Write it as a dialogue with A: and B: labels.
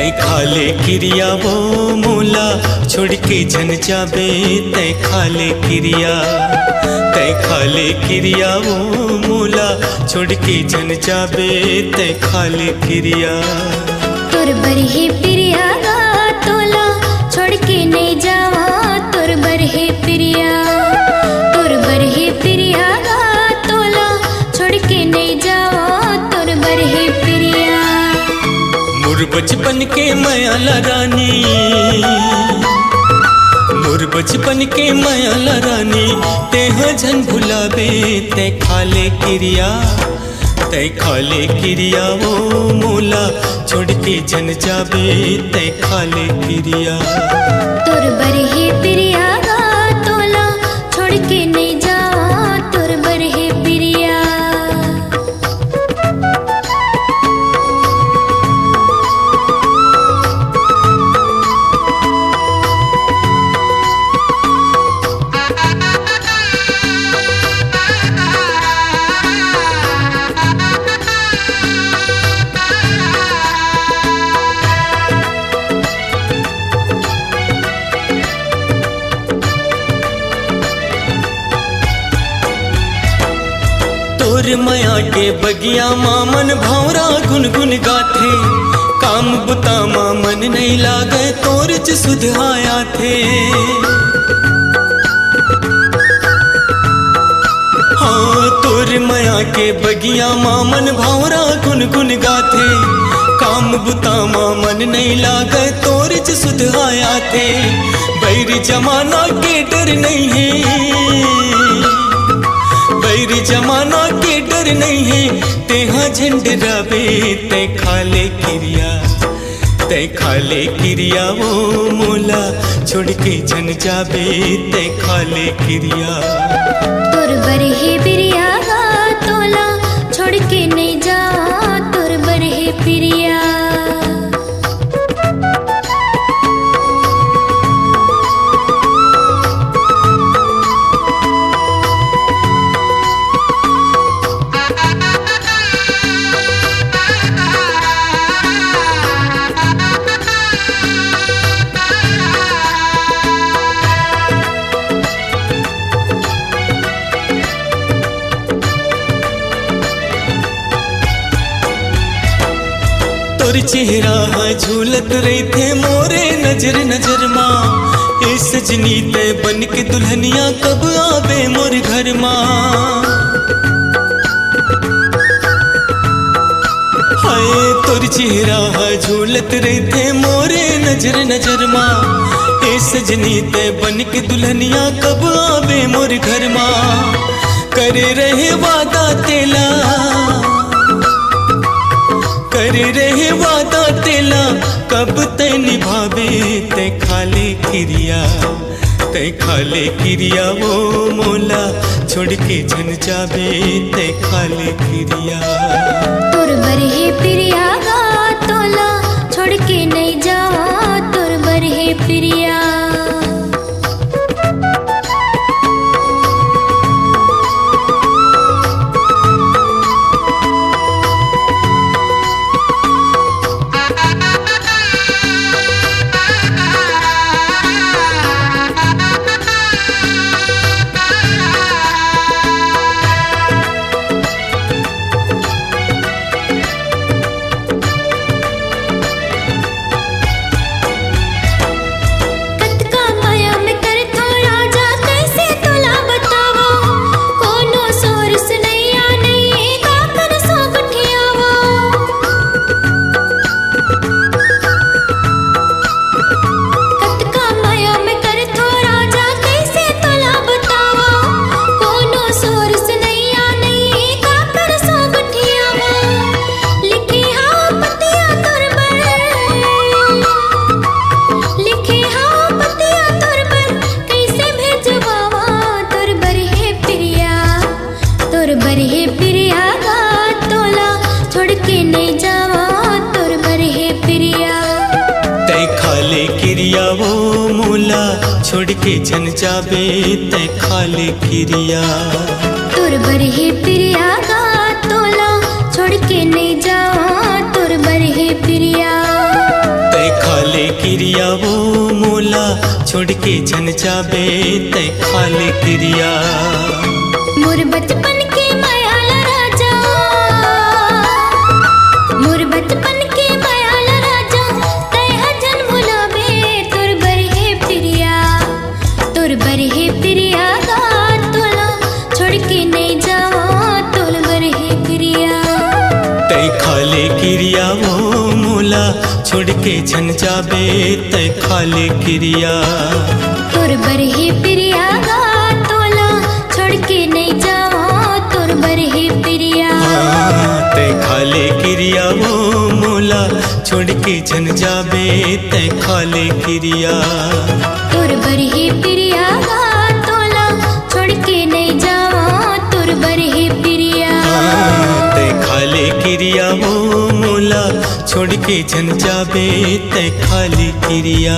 A: तै खाले क्रिया वो मोला छोड़ के जन जाबे तै खाले क्रिया। तै खाले क्रिया वो मोला छोड़ के जन जाबे तै खाले क्रिया।
B: तोर बरहे प्रिया गा तोला छोड़ के नहीं जावा तोर बरहे प्रिया। तोर बरहे प्रिया गा तोला छोड़ के नहीं जावा तोर बरहे प्रिया।
A: मोर बचपन के मायाला रानी, मोर बचपन के मायाला रानी तेह जन भुलाबे तै खाले क्रिया। तै खाले क्रिया वो मोला छोड़ के जन जाबे तै खाले क्रिया।
B: तोर बरहे प्रिया गा तोला छोड़ के नहीं जावा तोर बरहे प्रिया।
A: तोर माया के बगिया मामन भावरा गुनगुन गाथे। काम बुता मामन नहीं लागे तोर च सुधाया थे। हाँ तोर माया के बगिया मामन भावरा गुनगुन गाथे। काम बुता मामन नहीं लागे तोर च सुधाया थे। बैर जमाना के डर नहीं है, बैर जमाना के डर नहीं है तेहा झंडराबे तै खाले क्रिया। तै खाले क्रिया वो मोला छोड़ के जन जाबे तै खाले क्रिया।
B: तोर बरहे प्रिया गा तोला छोड़ के नहीं जावा तोर बरहे प्रिया।
A: तोर चेहरा झूलत रही थे मोरे नजर नजर माँ। ए सजनी तय बन के दुल्हनिया कब आवे मोर घर माँ। हाय तोर चेहरा झूलत रही थे मोरे नजर नजर माँ। ए सजनी तय बन के दुल्हनिया कब आवे मोर घर माँ। करे रहे वादा तेला, करे रहे वादा तेला कब तय निभावे तै खाले क्रिया। तै खाले क्रिया वो मोला छोड़ के जन जाबे तै खाले क्रिया।
B: तोर बरहे प्रिया गा तोला छोड़ के नहीं जावा तोर बरहे प्रिया।
A: छोड़ के जन जाबे तै खाले क्रिया।
B: तोर बरहे प्रिया गा तोला छोड़ के नहीं जावा तोर बरहे प्रिया।
A: तै क्रिया वो मोला छोड़ के जन जाबे तय खाले क्रिया।
B: मोर बचपन के मायाल राजा, मोर बचपन के मायाल राजा, तय जन भुलावे तोर बरहे प्रिया, तोर बरहे प्रिया गा तोला छोड़ के नहीं जावा तोर बरहे प्रिया।
A: तय खाले क्रिया वो मोला छोड़ के जन जाबे तय खाले क्रिया।
B: तोर बरहे प्रिया गा तोला छोड़ के नहीं जावा तोर बरहे प्रिया।
A: तय खाले क्रिया वो मोला छोड़ के जन जाबे तय खाले क्रिया।
B: तोर बरहे प्रिया गा तोला छोड़ के नहीं जावा तोर बरहे प्रिया।
A: तय खाले क्रिया वो मोला छोड़ के जन जाबे तय खाले क्रिया।